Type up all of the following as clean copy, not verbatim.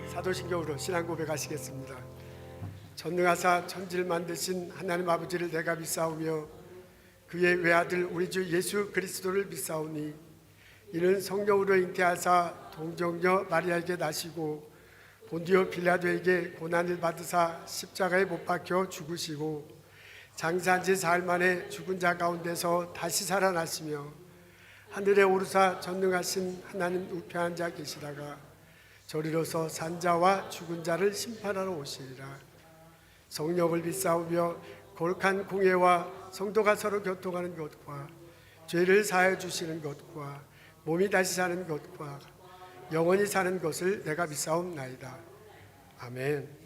사도신경으로 신앙 고백하시겠습니다. 전능하사 천지를 만드신 하나님 아버지를 내가 믿사오며 그의 외아들 우리 주 예수 그리스도를 믿사오니 이는 성령으로 잉태하사 동정녀 마리아에게 나시고 본디오 빌라도에게 고난을 받으사 십자가에 못 박혀 죽으시고 장사한 지 사흘 만에 죽은 자 가운데서 다시 살아나시며 하늘에 오르사 전능하신 하나님 우편한 자 계시다가 저리로서 산자와 죽은 자를 심판하러 오시리라. 성령을 믿사오며 거룩한 공예와 성도가 서로 교통하는 것과 죄를 사하여 주시는 것과 몸이 다시 사는 것과 영원히 사는 것을 내가 믿사옵나이다. 아멘.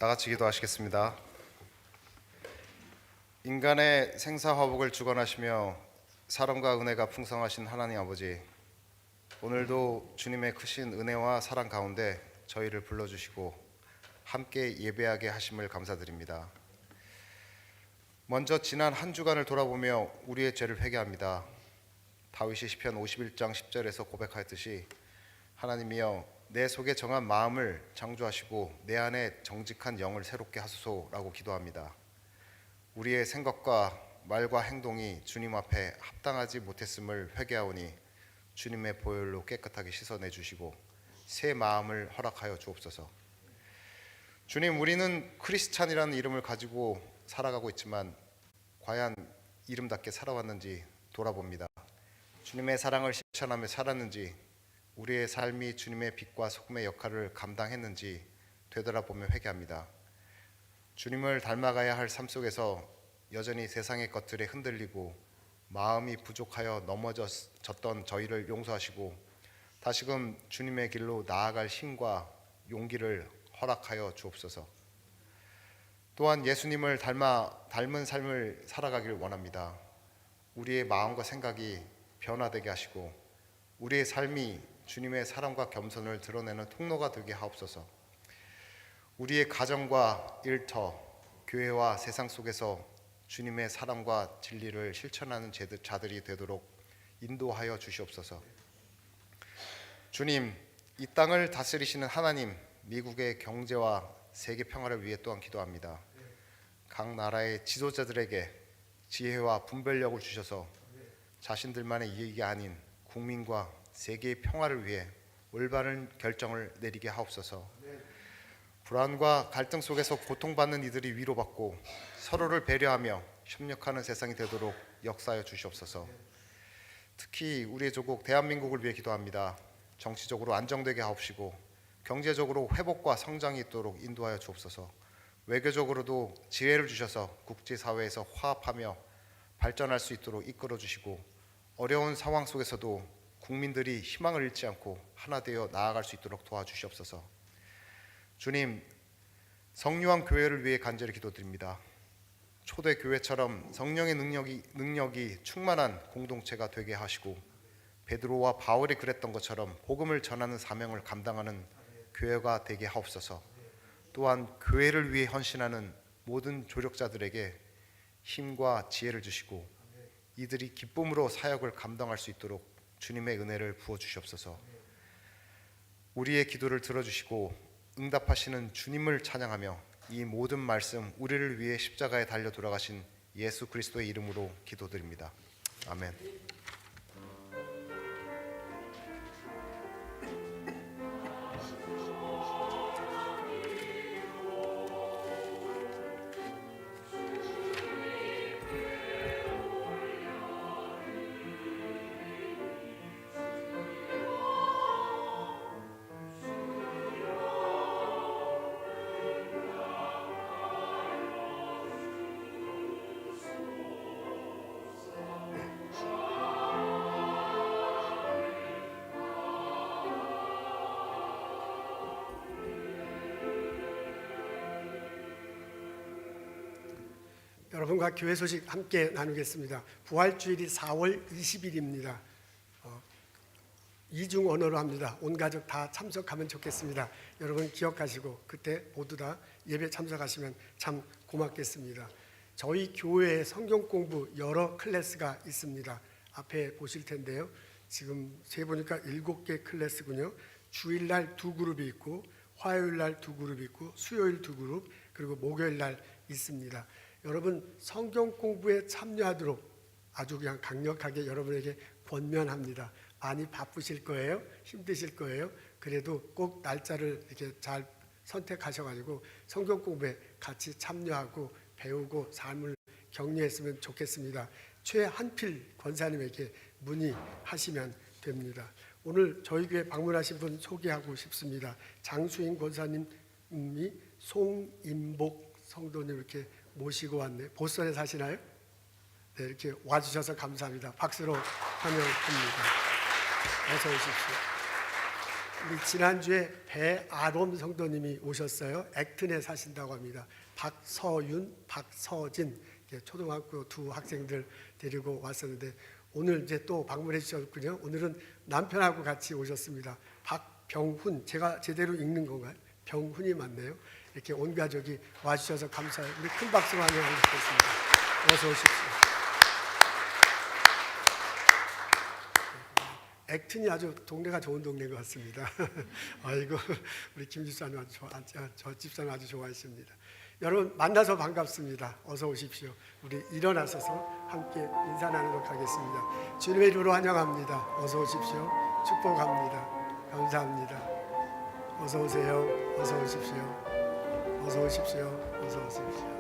다 같이 기도하시겠습니다. 인간의 생사화복을 주관하시며 사랑과 은혜가 풍성하신 하나님 아버지, 오늘도 주님의 크신 은혜와 사랑 가운데 저희를 불러주시고 함께 예배하게 하심을 감사드립니다. 먼저 지난 한 주간을 돌아보며 우리의 죄를 회개합니다. 다윗이 시편 51장 10절에서 고백하였듯이 하나님이여 내 속에 정한 마음을 창조하시고 내 안에 정직한 영을 새롭게 하소서라고 기도합니다. 우리의 생각과 말과 행동이 주님 앞에 합당하지 못했음을 회개하오니 주님의 보혈로 깨끗하게 씻어내 주시고 새 마음을 허락하여 주옵소서. 주님, 우리는 크리스찬이라는 이름을 가지고 살아가고 있지만 과연 이름답게 살아왔는지 돌아봅니다. 주님의 사랑을 실천하며 살았는지, 우리의 삶이 주님의 빛과 소금의 역할을 감당했는지 되돌아보며 회개합니다. 주님을 닮아가야 할 삶 속에서 여전히 세상의 것들에 흔들리고 마음이 부족하여 넘어졌던 저희를 용서하시고 다시금 주님의 길로 나아갈 힘과 용기를 허락하여 주옵소서. 또한 예수님을 닮은 삶을 살아가길 원합니다. 우리의 마음과 생각이 변화되게 하시고 우리의 삶이 주님의 사랑과 겸손을 드러내는 통로가 되게 하옵소서. 우리의 가정과 일터, 교회와 세상 속에서 주님의 사랑과 진리를 실천하는 자들이 되도록 인도하여 주시옵소서. 주님, 이 땅을 다스리시는 하나님, 미국의 경제와 세계 평화를 위해 또한 기도합니다. 각 나라의 지도자들에게 지혜와 분별력을 주셔서 자신들만의 이익이 아닌 국민과 세계의 평화를 위해 올바른 결정을 내리게 하옵소서. 불안과 갈등 속에서 고통받는 이들이 위로받고 서로를 배려하며 협력하는 세상이 되도록 역사하여 주시옵소서. 특히 우리의 조국 대한민국을 위해 기도합니다. 정치적으로 안정되게 하옵시고 경제적으로 회복과 성장이 있도록 인도하여 주옵소서. 외교적으로도 지혜를 주셔서 국제사회에서 화합하며 발전할 수 있도록 이끌어 주시고 어려운 상황 속에서도 국민들이 희망을 잃지 않고 하나 되어 나아갈 수 있도록 도와주시옵소서. 주님, 성유한 교회를 위해 간절히 기도드립니다. 초대 교회처럼 성령의 능력이 충만한 공동체가 되게 하시고 베드로와 바울이 그랬던 것처럼 복음을 전하는 사명을 감당하는 교회가 되게 하옵소서. 또한 교회를 위해 헌신하는 모든 조력자들에게 힘과 지혜를 주시고 이들이 기쁨으로 사역을 감당할 수 있도록 주님의 은혜를 부어 주시옵소서. 우리의 기도를 들어주시고 응답하시는 주님을 찬양하며 이 모든 말씀 우리를 위해 십자가에 달려 돌아가신 예수 그리스도의 이름으로 기도드립니다. 아멘. 여러분과 교회 소식 함께 나누겠습니다. 부활주일이 4월 20일입니다. 이중 언어로 합니다. 온 가족 다 참석하면 좋겠습니다. 여러분 기억하시고 그때 모두 다 예배 참석하시면 참 고맙겠습니다. 저희 교회에 성경 공부 여러 클래스가 있습니다. 앞에 보실 텐데요. 지금 세보니까 7개 클래스군요. 주일날 2그룹이 있고 화요일날 2그룹이 있고 수요일 2그룹 그리고 목요일날 있습니다. 여러분 성경 공부에 참여하도록 아주 그냥 강력하게 여러분에게 권면합니다. 많이 바쁘실 거예요. 힘드실 거예요. 그래도 꼭 날짜를 이렇게 잘 선택하셔가지고 성경 공부에 같이 참여하고 배우고 삶을 격려했으면 좋겠습니다. 최한필 권사님에게 문의하시면 됩니다. 오늘 저희 교회 방문하신 분 소개하고 싶습니다. 장수인 권사님이 송인복 성도님 이렇게 모시고 왔네. 보선에 사시나요? 네, 이렇게 와주셔서 감사합니다. 박수로 환영합니다. 어서 오십시오. 우리 지난주에 배아롬 성도님이 오셨어요. 액튼에 사신다고 합니다. 박서윤, 박서진 초등학교 2 학생들 데리고 왔었는데 오늘 이제 또 방문해 주셨군요. 오늘은 남편하고 같이 오셨습니다. 박병훈, 제가 제대로 읽는 건가요? 병훈이 맞네요. 이렇게 온 가족이 와주셔서 감사해요. 우리 큰 박수로 환영하겠습니다. 어서 오십시오. 액튼이 아주 동네가 좋은 동네인 것 같습니다. 아이고 우리 김 집사님 저 집사님 아주 좋아하십니다. 여러분 만나서 반갑습니다. 어서 오십시오. 우리 일어나셔서 함께 인사 나누도록 하겠습니다. 주님의 이름으로 환영합니다. 어서 오십시오. 축복합니다. 감사합니다. 어서 오세요. 어서 오십시오. 어서 오십시오. 어서 오십시오.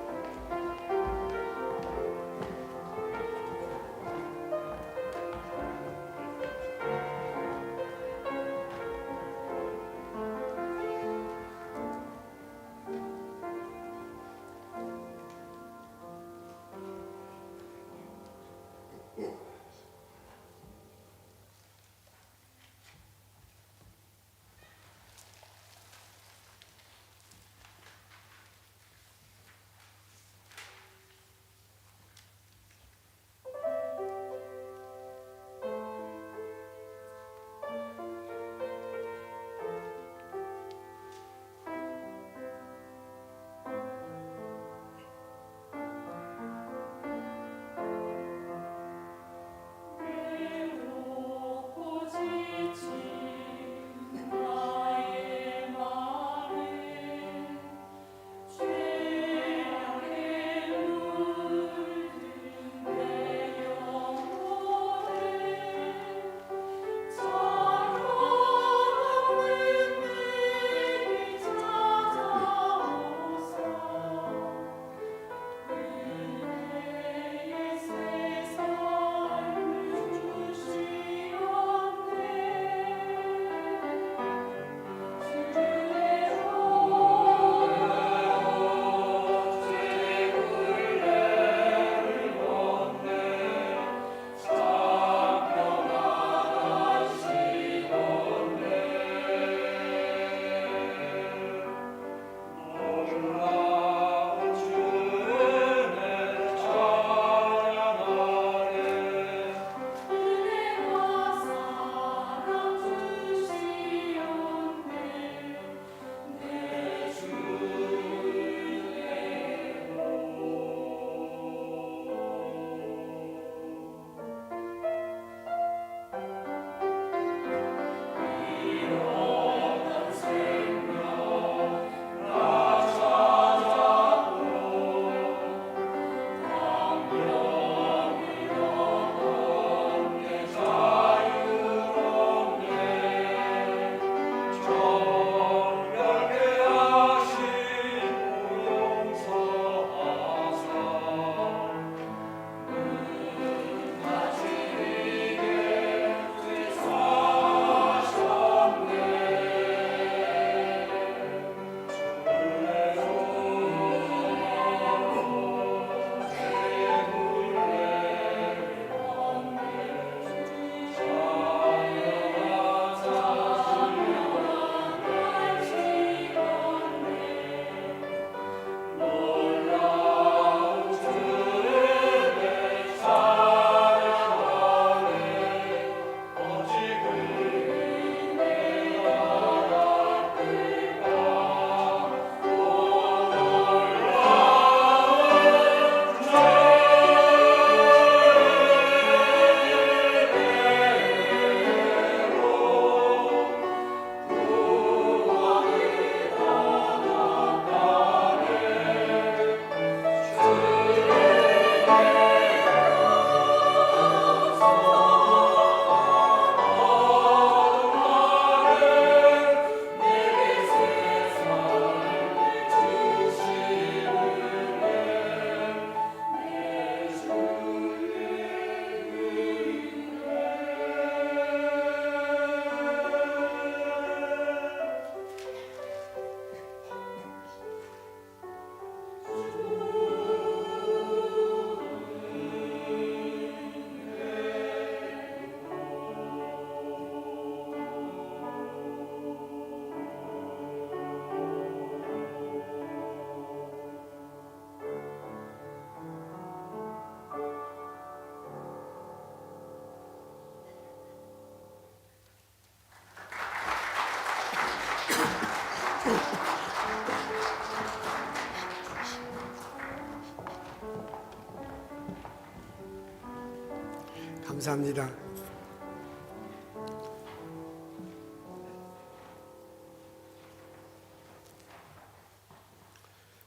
감사합니다.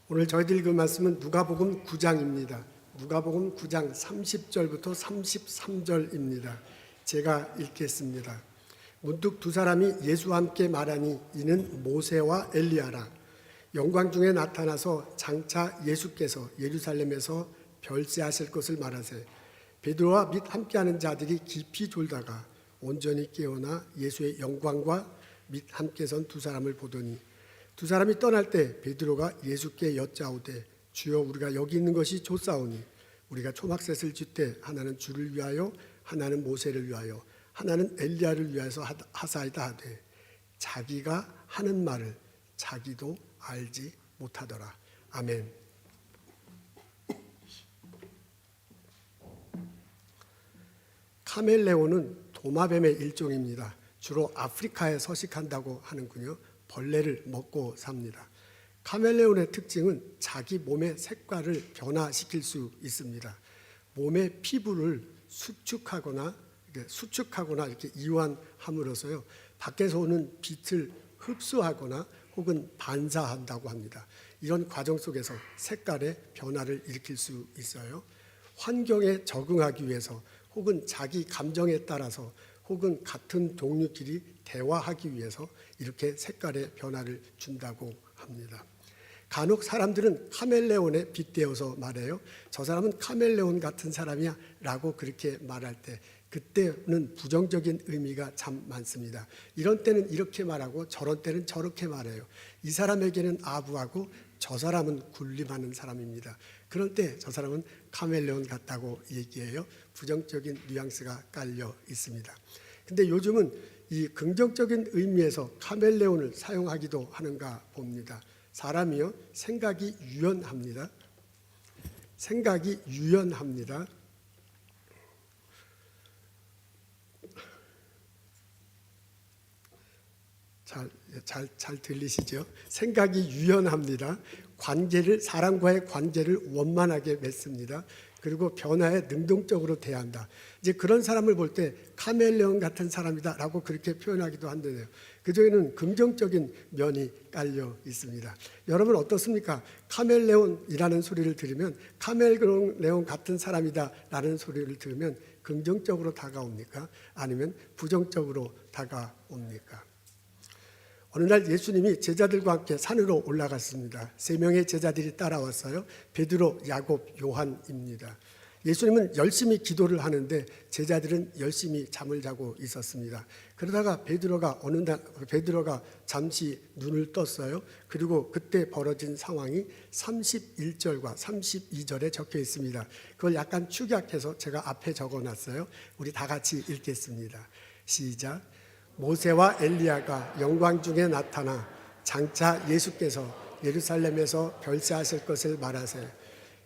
오늘 저희들 읽은 말씀은 누가복음 9장입니다. 누가복음 9장 30절부터 33절입니다. 제가 읽겠습니다. 문득 두 사람이 예수와 함께 말하니 이는 모세와 엘리야라. 영광 중에 나타나서 장차 예수께서 예루살렘에서 별세하실 것을 말하세. 베드로와 및 함께하는 자들이 깊이 졸다가 온전히 깨어나 예수의 영광과 및 함께 선 두 사람을 보더니 두 사람이 떠날 때 베드로가 예수께 여짜오되 주여 우리가 여기 있는 것이 좋사오니 우리가 초막셋을 짓되 하나는 주를 위하여 하나는 모세를 위하여 하나는 엘리야를 위하여서 하사이다 하되 자기가 하는 말을 자기도 알지 못하더라. 아멘. 카멜레온은 도마뱀의 일종입니다. 주로 아프리카에 서식한다고 하는군요. 벌레를 먹고 삽니다. 카멜레온의 특징은 자기 몸의 색깔을 변화시킬 수 있습니다. 몸의 피부를 수축하거나 이렇게 이완함으로써요, 밖에서 오는 빛을 흡수하거나 혹은 반사한다고 합니다. 이런 과정 속에서 색깔의 변화를 일으킬 수 있어요. 환경에 적응하기 위해서 혹은 자기 감정에 따라서 혹은 같은 동류끼리 대화하기 위해서 이렇게 색깔의 변화를 준다고 합니다. 간혹 사람들은 카멜레온에 빗대어서 말해요. 저 사람은 카멜레온 같은 사람이야 라고 그렇게 말할 때 그때는 부정적인 의미가 참 많습니다. 이런 때는 이렇게 말하고 저런 때는 저렇게 말해요. 이 사람에게는 아부하고 저 사람은 군림하는 사람입니다. 그런 때 저 사람은 카멜레온 같다고 얘기해요. 부정적인 뉘앙스가 깔려 있습니다. 근데 요즘은 이 긍정적인 의미에서 카멜레온을 사용하기도 하는가 봅니다. 사람이요, 생각이 유연합니다. 생각이 유연합니다. 잘 들리시죠? 생각이 유연합니다. 사람과의 관계를 원만하게 맺습니다. 그리고 변화에 능동적으로 대한다. 이제 그런 사람을 볼 때 카멜레온 같은 사람이다라고 그렇게 표현하기도 한데요. 그중에는 긍정적인 면이 깔려 있습니다. 여러분 어떻습니까? 카멜레온이라는 소리를 들으면 카멜레온 같은 사람이다라는 소리를 들으면 긍정적으로 다가옵니까? 아니면 부정적으로 다가옵니까? 어느 날 예수님이 제자들과 함께 산으로 올라갔습니다. 3명의 제자들이 따라왔어요. 베드로, 야곱, 요한입니다. 예수님은 열심히 기도를 하는데 제자들은 열심히 잠을 자고 있었습니다. 그러다가 베드로가 잠시 눈을 떴어요. 그리고 그때 벌어진 상황이 31절과 32절에 적혀 있습니다. 그걸 약간 축약해서 제가 앞에 적어놨어요. 우리 다 같이 읽겠습니다. 시작. 모세와 엘리야가 영광 중에 나타나 장차 예수께서 예루살렘에서 별세하실 것을 말하세.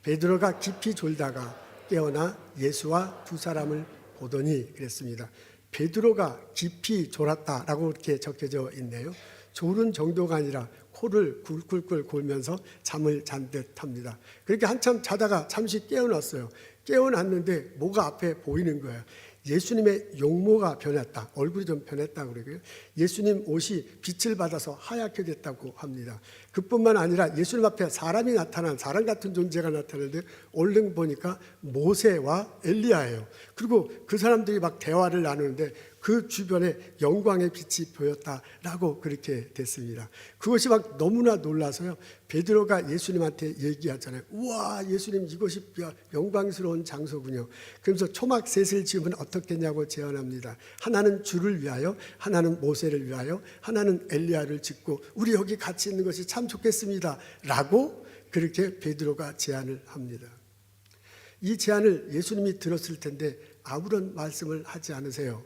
베드로가 깊이 졸다가 깨어나 예수와 두 사람을 보더니 그랬습니다. 베드로가 깊이 졸았다라고 이렇게 적혀져 있네요. 졸은 정도가 아니라 코를 굴굴 골면서 잠을 잔 듯합니다. 그렇게 한참 자다가 잠시 깨어났어요. 깨어났는데 뭐가 앞에 보이는 거예요. 예수님의 용모가 변했다. 얼굴이 좀 변했다고 그러고요. 예수님 옷이 빛을 받아서 하얗게 됐다고 합니다. 그뿐만 아니라 예수님 앞에 사람 같은 존재가 나타나는데 얼른 보니까 모세와 엘리야예요. 그리고 그 사람들이 막 대화를 나누는데 그 주변에 영광의 빛이 보였다라고 그렇게 됐습니다. 그것이 막 너무나 놀라서요. 베드로가 예수님한테 얘기하잖아요. 우와, 예수님 이것이 영광스러운 장소군요. 그러면서 초막셋을 지으면 어떻겠냐고 제안합니다. 하나는 주를 위하여, 하나는 모세를 위하여, 하나는 엘리야를 짓고 우리 여기 같이 있는 것이 참 좋겠습니다. 라고 그렇게 베드로가 제안을 합니다. 이 제안을 예수님이 들었을 텐데 아무런 말씀을 하지 않으세요.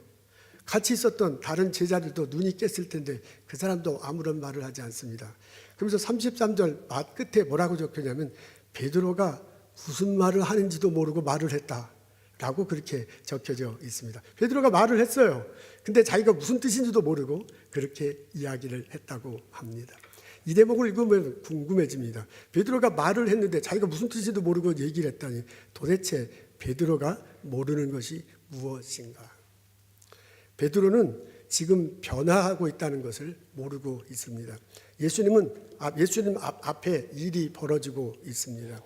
같이 있었던 다른 제자들도 눈이 깼을 텐데 그 사람도 아무런 말을 하지 않습니다. 그러면서 33절 맛 끝에 뭐라고 적혀냐면 베드로가 무슨 말을 하는지도 모르고 말을 했다라고 그렇게 적혀져 있습니다. 베드로가 말을 했어요. 근데 자기가 무슨 뜻인지도 모르고 그렇게 이야기를 했다고 합니다. 이 대목을 읽으면 궁금해집니다. 베드로가 말을 했는데 자기가 무슨 뜻인지도 모르고 얘기를 했다니 도대체 베드로가 모르는 것이 무엇인가? 베드로는 지금 변화하고 있다는 것을 모르고 있습니다. 예수님 앞에 일이 벌어지고 있습니다.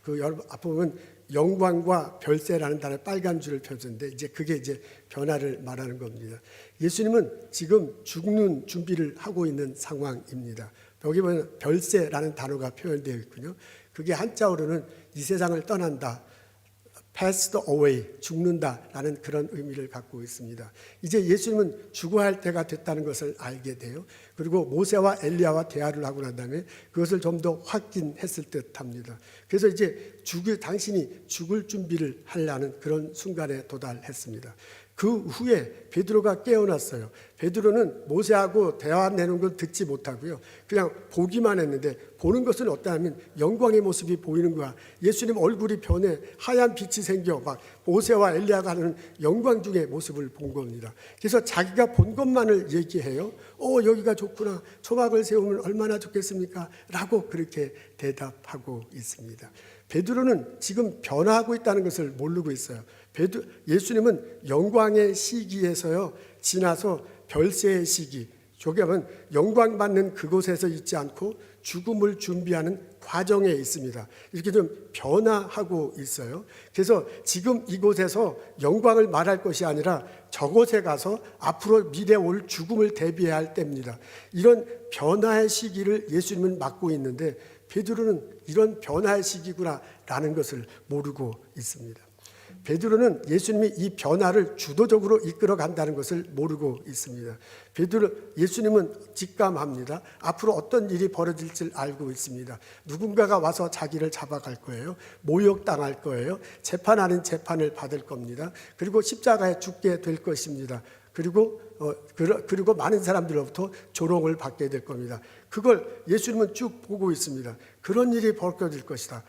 여러분 앞에 보면 영광과 별세라는 단어 빨간 줄을 펴줬는데 이제 그게 이제 변화를 말하는 겁니다. 예수님은 지금 죽는 준비를 하고 있는 상황입니다. 여기 보면 별세라는 단어가 표현되어 있군요. 그게 한자어로는 이 세상을 떠난다, passed away, 죽는다라는 그런 의미를 갖고 있습니다. 이제 예수님은 죽어야 할 때가 됐다는 것을 알게 돼요. 그리고 모세와 엘리야와 대화를 하고 난 다음에 그것을 좀 더 확인했을 듯합니다. 그래서 이제 당신이 죽을 준비를 하려는 그런 순간에 도달했습니다. 그 후에 베드로가 깨어났어요. 베드로는 모세하고 대화 내는 걸 듣지 못하고요. 그냥 보기만 했는데 보는 것은 어떠냐면 영광의 모습이 보이는 거야. 예수님 얼굴이 변해 하얀 빛이 생겨 막 모세와 엘리야가 하는 영광 중의 모습을 본 겁니다. 그래서 자기가 본 것만을 얘기해요. 여기가 좋구나. 초막을 세우면 얼마나 좋겠습니까? 라고 그렇게 대답하고 있습니다. 베드로는 지금 변화하고 있다는 것을 모르고 있어요. 예수님은 영광의 시기에서요 지나서 별세의 시기, 조개하면 영광 받는 그곳에서 있지 않고 죽음을 준비하는 과정에 있습니다. 이렇게 좀 변화하고 있어요. 그래서 지금 이곳에서 영광을 말할 것이 아니라 저곳에 가서 앞으로 미래 올 죽음을 대비해야 할 때입니다. 이런 변화의 시기를 예수님은 맡고 있는데 베드로는 이런 변화의 시기구나라는 것을 모르고 있습니다. 베드로는 예수님이 이 변화를 주도적으로 이끌어 간다는 것을 모르고 있습니다. 예수님은 직감합니다. 앞으로 어떤 일이 벌어질지 알고 있습니다. 누군가가 와서 자기를 잡아갈 거예요. 모욕당할 거예요. 재판 아닌 재판을 받을 겁니다. 그리고 십자가에 죽게 될 것입니다. 그리고 많은 사람들로부터 조롱을 받게 될 겁니다. 그걸 예수님은 쭉 보고 있습니다. 그런 일이 벌어질 것이다.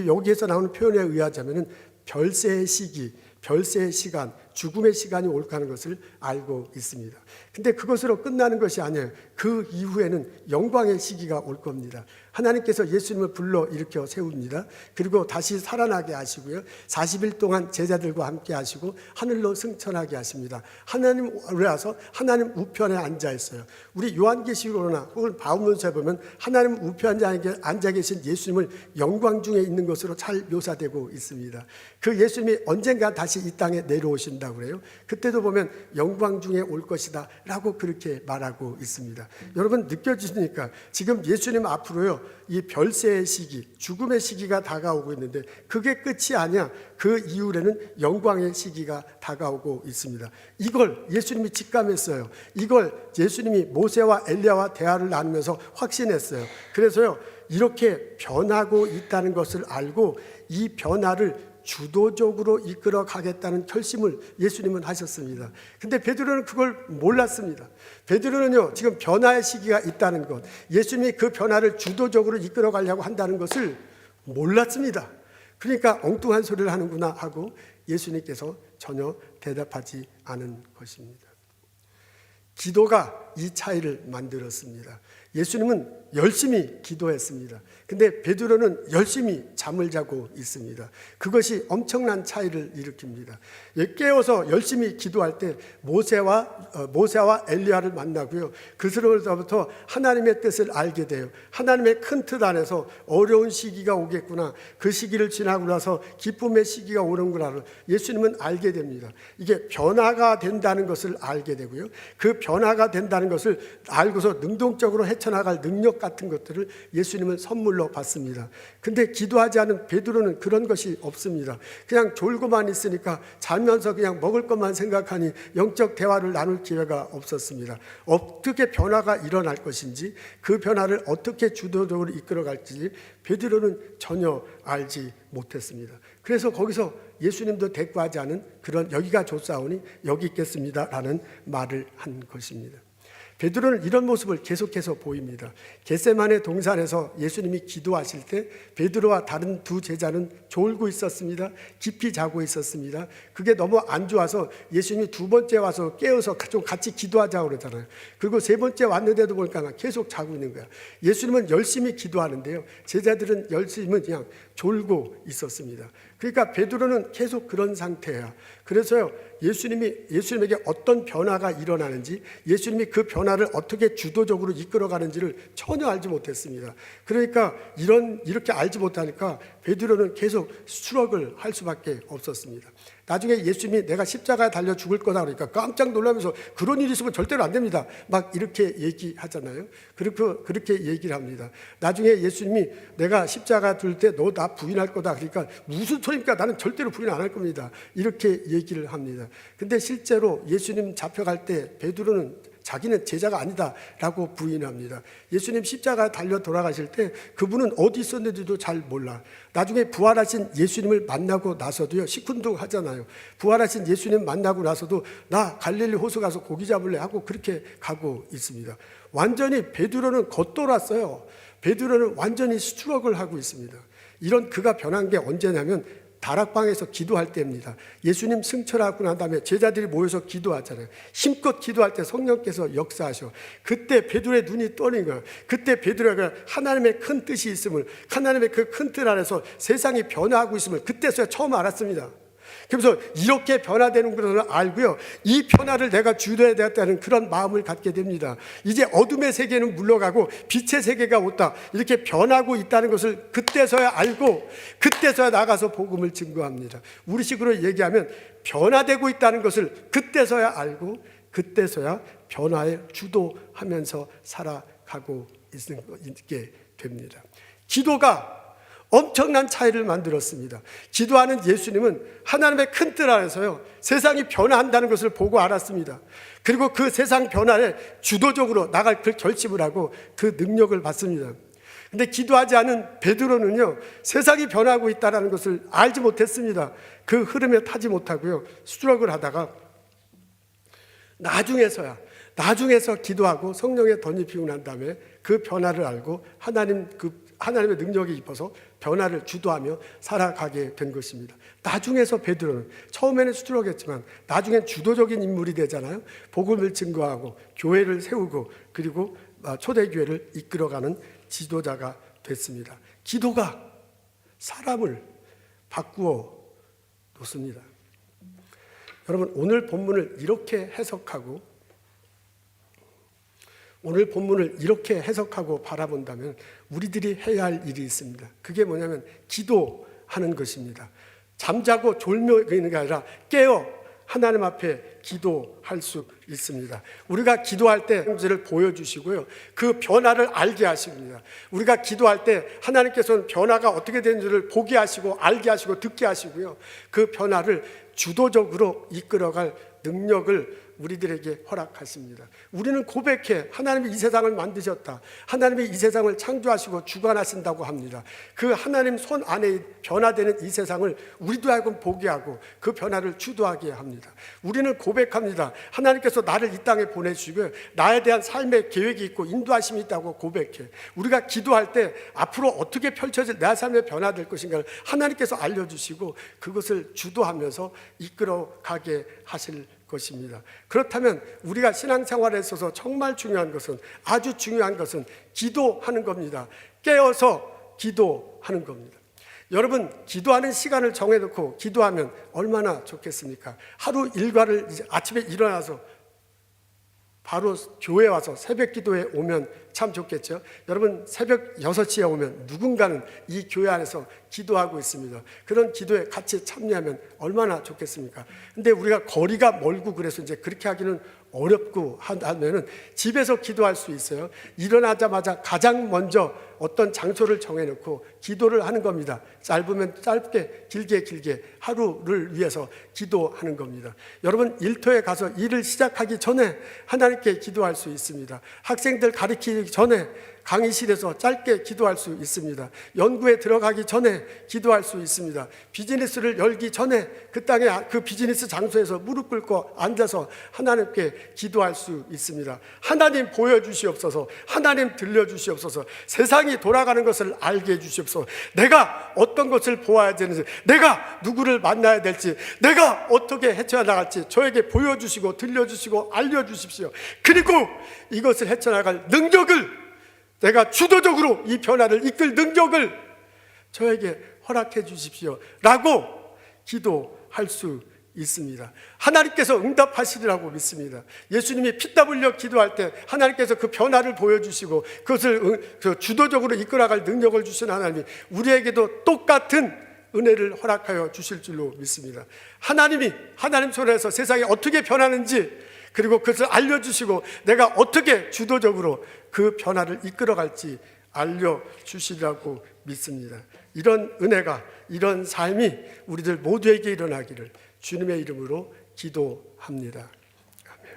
여기에서 나오는 표현에 의하자면은 별세의 시기, 별세의 시간, 죽음의 시간이 올 거라는 것을 알고 있습니다. 근데 그것으로 끝나는 것이 아니에요. 그 이후에는 영광의 시기가 올 겁니다. 하나님께서 예수님을 불러 일으켜 세웁니다. 그리고 다시 살아나게 하시고요. 40일 동안 제자들과 함께 하시고 하늘로 승천하게 하십니다. 하나님 올라와서 하나님 우편에 앉아 있어요. 우리 요한계시록이나 혹은 바울문서에 보면 하나님 우편에 앉아 계신 예수님을 영광 중에 있는 것으로 잘 묘사되고 있습니다. 그 예수님이 언젠가 다시 이 땅에 내려오신다고 그래요. 그때도 보면 영광 중에 올 것이다 라고 그렇게 말하고 있습니다. 여러분 느껴지십니까? 지금 예수님 앞으로요 이 별세의 시기, 죽음의 시기가 다가오고 있는데 그게 끝이 아니야. 그 이후에는 영광의 시기가 다가오고 있습니다. 이걸 예수님이 직감했어요. 이걸 예수님이 모세와 엘리야와 대화를 나누면서 확신했어요. 그래서요 이렇게 변하고 있다는 것을 알고 이 변화를 주도적으로 이끌어 가겠다는 결심을 예수님은 하셨습니다. 근데 베드로는 그걸 몰랐습니다. 베드로는요 지금 변화의 시기가 있다는 것, 예수님이 그 변화를 주도적으로 이끌어 가려고 한다는 것을 몰랐습니다. 그러니까 엉뚱한 소리를 하는구나 하고 예수님께서 전혀 대답하지 않은 것입니다. 기도가 이 차이를 만들었습니다. 예수님은 열심히 기도했습니다. 근데 베드로는 열심히 잠을 자고 있습니다. 그것이 엄청난 차이를 일으킵니다. 깨어서 열심히 기도할 때 모세와 엘리야를 만나고요. 그들로부터 하나님의 뜻을 알게 돼요. 하나님의 큰 틀 안에서 어려운 시기가 오겠구나. 그 시기를 지나고 나서 기쁨의 시기가 오는구나. 예수님은 알게 됩니다. 이게 변화가 된다는 것을 알게 되고요. 그 변화가 된다는 것을 알고서 능동적으로 헤쳐나갈 능력 같은 것들을 예수님은 선물로 받습니다. 근데 기도하지 않은 베드로는 그런 것이 없습니다. 그냥 졸고만 있으니까 자면서 그냥 먹을 것만 생각하니 영적 대화를 나눌 기회가 없었습니다. 어떻게 변화가 일어날 것인지, 그 변화를 어떻게 주도적으로 이끌어갈지 베드로는 전혀 알지 못했습니다. 그래서 거기서 예수님도 대꾸하지 않은 그런 여기가 좋사오니 여기 있겠습니다라는 말을 한 것입니다. 베드로는 이런 모습을 계속해서 보입니다. 겟세마네 동산에서 예수님이 기도하실 때 베드로와 다른 두 제자는 졸고 있었습니다. 깊이 자고 있었습니다. 그게 너무 안 좋아서 예수님이 두 번째 와서 깨워서 좀 같이 기도하자고 그러잖아요. 그리고 세 번째 왔는데도 보니까 계속 자고 있는 거야. 예수님은 열심히 기도하는데요. 제자들은 열심히 그냥 졸고 있었습니다. 그러니까 베드로는 계속 그런 상태예요. 그래서요, 예수님에게 어떤 변화가 일어나는지, 예수님이 그 변화를 어떻게 주도적으로 이끌어가는지를 전혀 알지 못했습니다. 그러니까 이렇게 알지 못하니까 베드로는 계속 스트럭을 할 수밖에 없었습니다. 나중에 예수님이 내가 십자가에 달려 죽을 거다 그러니까 깜짝 놀라면서 그런 일이 있으면 절대로 안 됩니다. 막 이렇게 얘기하잖아요. 그렇게 얘기를 합니다. 나중에 예수님이 내가 십자가 둘 때 너 나 부인할 거다 그러니까 무슨 소리입니까? 나는 절대로 부인 안 할 겁니다. 이렇게 얘기를 합니다. 근데 실제로 예수님 잡혀갈 때 베드로는 자기는 제자가 아니다라고 부인합니다. 예수님 십자가에 달려 돌아가실 때 그분은 어디 있었는지도 잘 몰라. 나중에 부활하신 예수님을 만나고 나서도요, 시큰둥하잖아요. 부활하신 예수님 만나고 나서도 나 갈릴리 호수 가서 고기 잡을래 하고 그렇게 가고 있습니다. 완전히 베드로는 겉돌았어요. 베드로는 완전히 스트럭을 하고 있습니다. 이런 그가 변한 게 언제냐면 다락방에서 기도할 때입니다. 예수님 승천하고 난 다음에 제자들이 모여서 기도하잖아요. 힘껏 기도할 때 성령께서 역사하셔. 그때 베드로의 눈이 떠는 거예요. 그때 베드로가 하나님의 큰 뜻이 있음을, 하나님의 그 큰 뜻 안에서 세상이 변화하고 있음을 그때서야 처음 알았습니다. 그래서 이렇게 변화되는 것을 알고요, 이 변화를 내가 주도해야 되겠다는 그런 마음을 갖게 됩니다. 이제 어둠의 세계는 물러가고 빛의 세계가 왔다, 이렇게 변하고 있다는 것을 그때서야 알고 그때서야 나가서 복음을 증거합니다. 우리식으로 얘기하면 변화되고 있다는 것을 그때서야 알고 그때서야 변화에 주도하면서 살아가고 있게 됩니다. 기도가 엄청난 차이를 만들었습니다. 기도하는 예수님은 하나님의 큰 뜻 안에서요, 세상이 변화한다는 것을 보고 알았습니다. 그리고 그 세상 변화에 주도적으로 나갈 그 결심을 하고 그 능력을 받습니다. 근데 기도하지 않은 베드로는요, 세상이 변하고 있다는 것을 알지 못했습니다. 그 흐름에 타지 못하고요, 스트럭을 하다가 나중에서 기도하고 성령에 덧입히고 난 다음에 그 변화를 알고 하나님의 능력이 입어서 변화를 주도하며 살아가게 된 것입니다. 나중에서 베드로는 처음에는 스트럭했지만 나중엔 주도적인 인물이 되잖아요. 복음을 증거하고 교회를 세우고 그리고 초대교회를 이끌어가는 지도자가 됐습니다. 기도가 사람을 바꾸어 놓습니다. 여러분, 오늘 본문을 이렇게 해석하고 바라본다면 우리들이 해야 할 일이 있습니다. 그게 뭐냐면 기도하는 것입니다. 잠자고 졸며있는 게 아니라 깨어 하나님 앞에 기도할 수 있습니다. 우리가 기도할 때 형제를 보여주시고요, 그 변화를 알게 하십니다. 우리가 기도할 때 하나님께서는 변화가 어떻게 되는지를 보게 하시고 알게 하시고 듣게 하시고요, 그 변화를 주도적으로 이끌어갈 능력을 우리들에게 허락하십니다. 우리는 고백해 하나님이 이 세상을 만드셨다, 하나님이 이 세상을 창조하시고 주관하신다고 합니다. 그 하나님 손 안에 변화되는 이 세상을 우리도 하여금 보게 하고 그 변화를 주도하게 합니다. 우리는 고백합니다. 하나님께서 나를 이 땅에 보내주시고요, 나에 대한 삶의 계획이 있고 인도하심이 있다고 고백해. 우리가 기도할 때 앞으로 어떻게 펼쳐질 내 삶의 변화될 것인가를 하나님께서 알려주시고 그것을 주도하면서 이끌어가게 하실 것입니다. 그렇다면 우리가 신앙생활에 있어서 정말 중요한 것은, 아주 중요한 것은 기도하는 겁니다. 깨어서 기도하는 겁니다. 여러분, 기도하는 시간을 정해놓고 기도하면 얼마나 좋겠습니까? 하루 일과를 아침에 일어나서 바로 교회 와서 새벽 기도에 오면 참 좋겠죠. 여러분, 새벽 6시에 오면 누군가는 이 교회 안에서 기도하고 있습니다. 그런 기도에 같이 참여하면 얼마나 좋겠습니까? 근데 우리가 거리가 멀고 그래서 이제 그렇게 하기는 어렵고 하면은 집에서 기도할 수 있어요. 일어나자마자 가장 먼저 어떤 장소를 정해놓고 기도를 하는 겁니다. 짧으면 짧게, 길게 하루를 위해서 기도하는 겁니다. 여러분, 일터에 가서 일을 시작하기 전에 하나님께 기도할 수 있습니다. 학생들 가르치기 전에 강의실에서 짧게 기도할 수 있습니다. 연구에 들어가기 전에 기도할 수 있습니다. 비즈니스를 열기 전에 그 땅에 그 비즈니스 장소에서 무릎 꿇고 앉아서 하나님께 기도할 수 있습니다. 하나님 보여주시옵소서, 하나님 들려주시옵소서, 세상이 돌아가는 것을 알게 해주시옵소서, 내가 어떤 것을 보아야 되는지, 내가 누구를 만나야 될지, 내가 어떻게 헤쳐나갈지 저에게 보여주시고 들려주시고 알려주십시오. 그리고 이것을 헤쳐나갈 능력을, 내가 주도적으로 이 변화를 이끌 능력을 저에게 허락해 주십시오 라고 기도할 수 있습니다. 하나님께서 응답하시리라고 믿습니다. 예수님이 피땀 흘려 기도할 때 하나님께서 그 변화를 보여주시고 그것을 주도적으로 이끌어갈 능력을 주신 하나님이 우리에게도 똑같은 은혜를 허락하여 주실 줄로 믿습니다. 하나님 손에서 세상이 어떻게 변하는지, 그리고 그것을 알려주시고 내가 어떻게 주도적으로 그 변화를 이끌어갈지 알려주시리라고 믿습니다. 이런 은혜가, 이런 삶이 우리들 모두에게 일어나기를 주님의 이름으로 기도합니다. 아멘.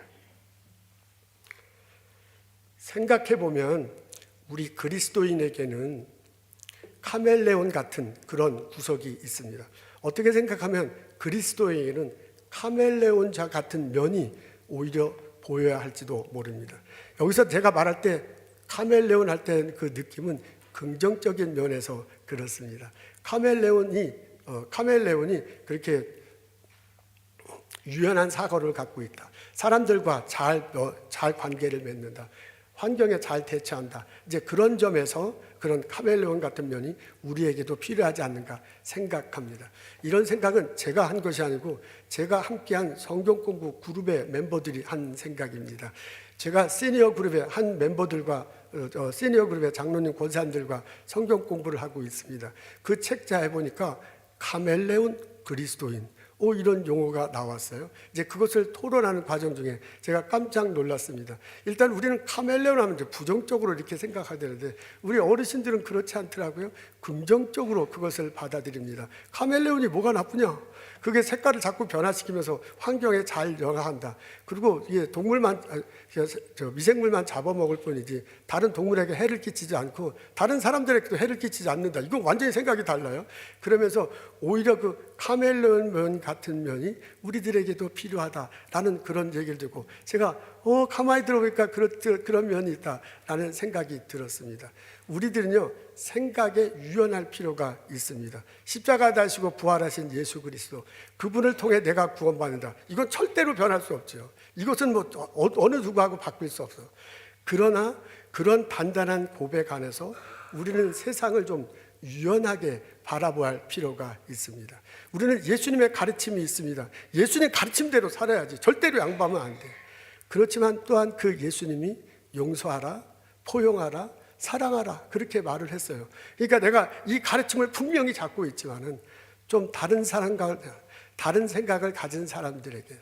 생각해보면 우리 그리스도인에게는 카멜레온 같은 그런 구석이 있습니다. 어떻게 생각하면 그리스도인에게는 카멜레온자 같은 면이 오히려 보여야 할지도 모릅니다. 여기서 제가 말할 때 카멜레온 할 때 그 느낌은 긍정적인 면에서 그렇습니다. 카멜레온이 그렇게 유연한 사고를 갖고 있다. 사람들과 잘 관계를 맺는다. 환경에 잘 대처한다. 이제 그런 점에서 그런 카멜레온 같은 면이 우리에게도 필요하지 않는가 생각합니다. 이런 생각은 제가 한 것이 아니고 제가 함께한 성경 공부 그룹의 멤버들이 한 생각입니다. 제가 시니어 그룹의 한 멤버들과 시니어 그룹의 장로님 권사님들과 성경 공부를 하고 있습니다. 그 책자에 보니까 카멜레온 그리스도인 이런 용어가 나왔어요. 이제 그것을 토론하는 과정 중에 제가 깜짝 놀랐습니다. 일단 우리는 카멜레온 하면 이제 부정적으로 이렇게 생각해야 되는데 우리 어르신들은 그렇지 않더라고요. 긍정적으로 그것을 받아들입니다. 카멜레온이 뭐가 나쁘냐? 그게 색깔을 자꾸 변화시키면서 환경에 잘 영향한다. 그리고 이게 미생물만 잡아먹을 뿐이지 다른 동물에게 해를 끼치지 않고 다른 사람들에게도 해를 끼치지 않는다. 이건 완전히 생각이 달라요. 그러면서 오히려 그 카멜레온 면 같은 면이 우리들에게도 필요하다라는 그런 얘기를 듣고 제가 가만히 들어보니까 그런 면이 있다라는 생각이 들었습니다. 우리들은요 생각에 유연할 필요가 있습니다. 십자가 다시고 부활하신 예수 그리스도, 그분을 통해 내가 구원받는다. 이건 절대로 변할 수 없죠. 이것은 어느 누구하고 바꿀 수 없어. 그러나 그런 단단한 고백 안에서 우리는 세상을 좀 유연하게 바라보아야 필요가 있습니다. 우리는 예수님의 가르침이 있습니다. 예수님 가르침대로 살아야지. 절대로 양보하면 안 돼. 그렇지만 또한 그 예수님이 용서하라, 포용하라, 사랑하라 그렇게 말을 했어요. 그러니까 내가 이 가르침을 분명히 잡고 있지만은 좀 다른 생각을 가진 사람들에게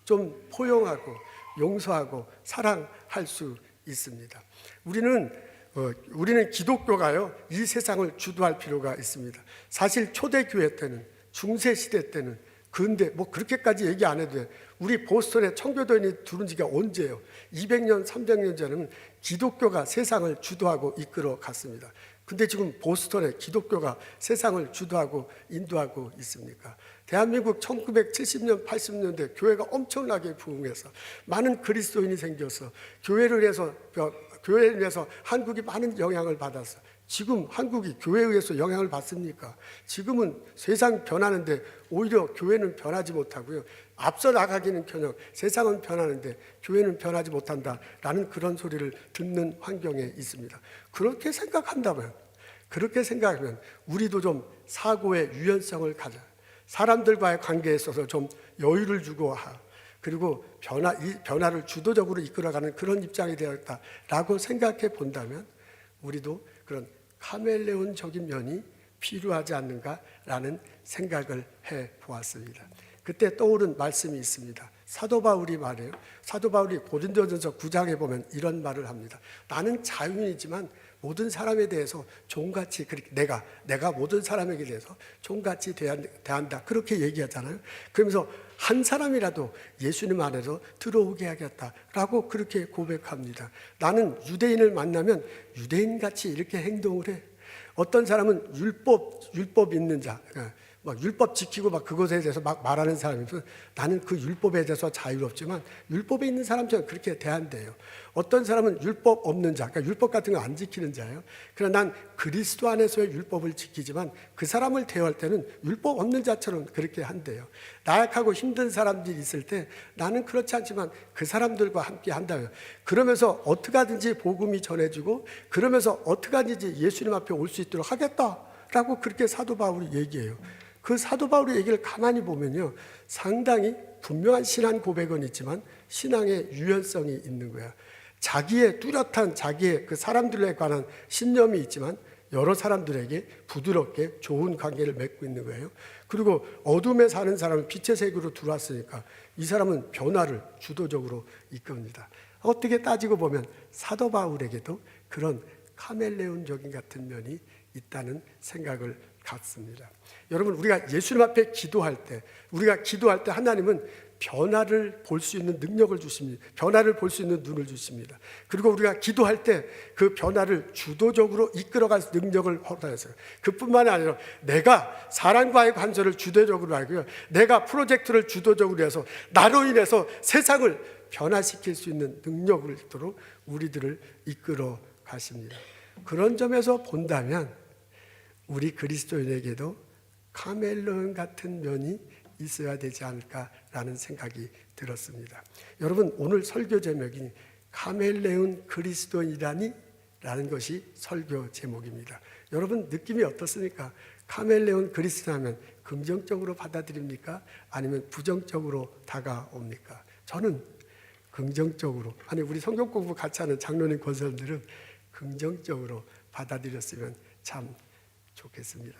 좀 포용하고 용서하고 사랑할 수 있습니다. 우리는 기독교가요 이 세상을 주도할 필요가 있습니다. 사실 초대교회 때는, 중세시대 때는, 근데 그렇게까지 얘기 안 해도 돼. 우리 보스턴에 청교도인이 들어온 지가 언제예요? 200년, 300년 전에는 기독교가 세상을 주도하고 이끌어 갔습니다. 근데 지금 보스턴에 기독교가 세상을 주도하고 인도하고 있습니까? 대한민국 1970년, 80년대 교회가 엄청나게 부흥해서 많은 그리스도인이 생겨서 교회를 위해서 한국이 많은 영향을 받았어. 지금 한국이 교회에 의해서 영향을 받습니까? 지금은 세상 변하는데 오히려 교회는 변하지 못하고요. 앞서 나가기는커녕 세상은 변하는데 교회는 변하지 못한다라는 그런 소리를 듣는 환경에 있습니다. 그렇게 생각하면 우리도 좀 사고의 유연성을 가져. 사람들과의 관계에 있어서 좀 여유를 주고 그리고 이 변화를 주도적으로 이끌어가는 그런 입장이 되었다라고 생각해 본다면 우리도 그런 카멜레온적인 면이 필요하지 않는가라는 생각을 해 보았습니다. 그때 떠오른 말씀이 있습니다. 사도 바울이 말해요. 사도 바울이 고린도전서 9장에 보면 이런 말을 합니다. 나는 자유인이지만 모든 사람에 대해서 종같이 내가 모든 사람에게 대해서 종같이 대한다. 그렇게 얘기하잖아요. 그러면서 한 사람이라도 예수님 안에서 들어오게 하겠다라고 그렇게 고백합니다. 나는 유대인을 만나면 유대인같이 이렇게 행동을 해. 어떤 사람은 율법 있는 자, 율법 지키고 그것에 대해서 말하는 사람이면 나는 그 율법에 대해서 자유롭지만 율법에 있는 사람처럼 그렇게 대한대요. 어떤 사람은 율법 없는 자, 그러니까 율법 같은 거 안 지키는 자예요. 그러나 난 그리스도 안에서의 율법을 지키지만 그 사람을 대할 때는 율법 없는 자처럼 그렇게 한대요. 나약하고 힘든 사람들이 있을 때 나는 그렇지 않지만 그 사람들과 함께 한다요. 그러면서 어떻게 하든지 복음이 전해지고 그러면서 어떻게 하든지 예수님 앞에 올 수 있도록 하겠다 라고 그렇게 사도 바울이 얘기해요. 그 사도 바울의 얘기를 가만히 보면요, 상당히 분명한 신앙 고백은 있지만 신앙의 유연성이 있는 거야. 자기의 뚜렷한 자기의 그 사람들에 관한 신념이 있지만 여러 사람들에게 부드럽게 좋은 관계를 맺고 있는 거예요. 그리고 어둠에 사는 사람은 빛의 세계로 들어왔으니까 이 사람은 변화를 주도적으로 이끕니다. 어떻게 따지고 보면 사도 바울에게도 그런 카멜레온적인 같은 면이 있다는 생각을 갖습니다. 여러분, 우리가 예수님 앞에 기도할 때, 우리가 기도할 때 하나님은 변화를 볼 수 있는 능력을 주십니다. 변화를 볼 수 있는 눈을 주십니다. 그리고 우리가 기도할 때 그 변화를 주도적으로 이끌어갈 능력을 허락하세요. 그뿐만 아니라 내가 사람과의 관계를 주도적으로 하고요, 내가 프로젝트를 주도적으로 해서 나로 인해서 세상을 변화시킬 수 있는 능력을 있도록 우리들을 이끌어 가십니다. 그런 점에서 본다면 우리 그리스도인에게도 카멜레온 같은 면이 있어야 되지 않을까라는 생각이 들었습니다. 여러분, 오늘 설교 제목이 카멜레온 그리스도인이라니? 라는 것이 설교 제목입니다. 여러분, 느낌이 어떻습니까? 카멜레온 그리스도라면 긍정적으로 받아들입니까? 아니면 부정적으로 다가옵니까? 저는 긍정적으로, 아니 우리 성경 공부 같이 하는 장로님 권사님들은 긍정적으로 받아들였으면 참 좋겠습니다.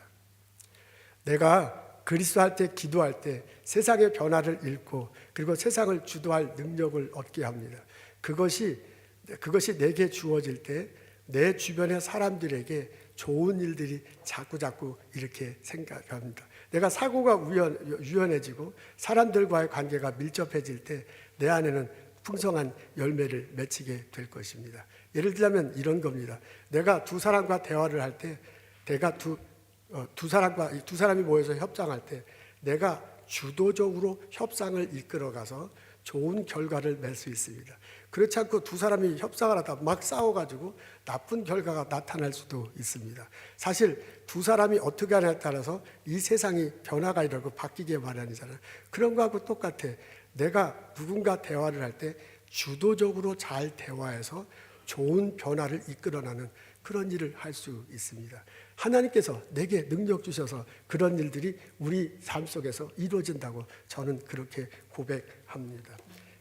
내가 그리스도 할 때, 기도할 때 세상의 변화를 잃고 그리고 세상을 주도할 능력을 얻게 합니다. 그것이 내게 주어질 때 내 주변의 사람들에게 좋은 일들이 자꾸 이렇게 생각합니다. 내가 사고가 유연해지고 사람들과의 관계가 밀접해질 때 내 안에는 풍성한 열매를 맺히게 될 것입니다. 예를 들자면 이런 겁니다. 내가 두 사람과 대화를 할 때, 내가 두 사람이 모여서 협상할 때 내가 주도적으로 협상을 이끌어가서 좋은 결과를 낼 수 있습니다. 그렇지 않고 두 사람이 협상을 하다 막 싸워가지고 나쁜 결과가 나타날 수도 있습니다. 사실 두 사람이 어떻게 하냐에 따라서 이 세상이 변화가 일어나고 바뀌게 마련이잖아요. 그런 거하고 똑같아. 내가 누군가 대화를 할 때 주도적으로 잘 대화해서 좋은 변화를 이끌어나는 그런 일을 할 수 있습니다. 하나님께서 내게 능력 주셔서 그런 일들이 우리 삶 속에서 이루어진다고 저는 그렇게 고백합니다.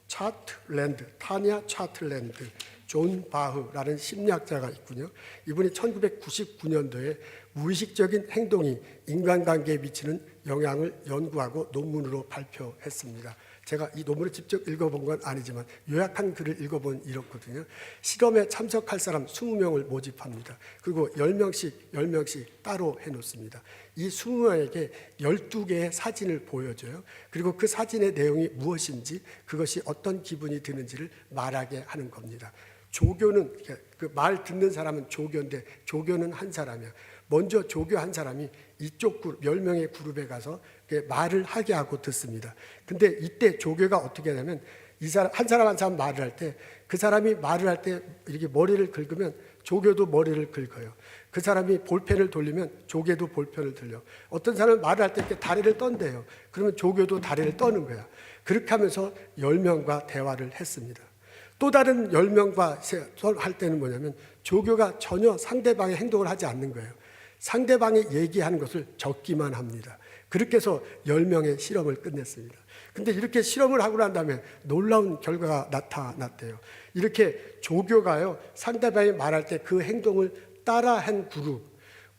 차트랜드, 타냐 차트랜드, 존 바흐라는 심리학자가 있군요. 이분이 1999년도에 무의식적인 행동이 인간관계에 미치는 영향을 연구하고 논문으로 발표했습니다. 제가 이 논문을 직접 읽어본 건 아니지만 요약한 글을 읽어본 이렇거든요. 실험에 참석할 사람 20명을 모집합니다. 그리고 10명씩 따로 해놓습니다. 이 20명에게 12개의 사진을 보여줘요. 그리고 그 사진의 내용이 무엇인지, 그것이 어떤 기분이 드는지를 말하게 하는 겁니다. 조교는, 그 말 듣는 사람은 조교인데 조교는 한 사람이야. 먼저 조교 한 사람이 이쪽 그룹, 10명의 그룹에 가서 말을 하게 하고 듣습니다. 근데 이때 조교가 어떻게 하냐면 한 사람 말을 할 때 그 사람이 말을 할 때 이렇게 머리를 긁으면 조교도 머리를 긁어요. 그 사람이 볼펜을 돌리면 조교도 볼펜을 돌려. 어떤 사람은 말을 할 때 이렇게 다리를 떤대요. 그러면 조교도 다리를 떠는 거야. 그렇게 하면서 10명과 대화를 했습니다. 또 다른 10명과 할 때는 뭐냐면 조교가 전혀 상대방의 행동을 하지 않는 거예요. 상대방이 얘기하는 것을 적기만 합니다. 그렇게 해서 10명의 실험을 끝냈습니다. 근데 이렇게 실험을 하고 난 다음에 놀라운 결과가 나타났대요. 이렇게 조교가요, 상대방이 말할 때 그 행동을 따라한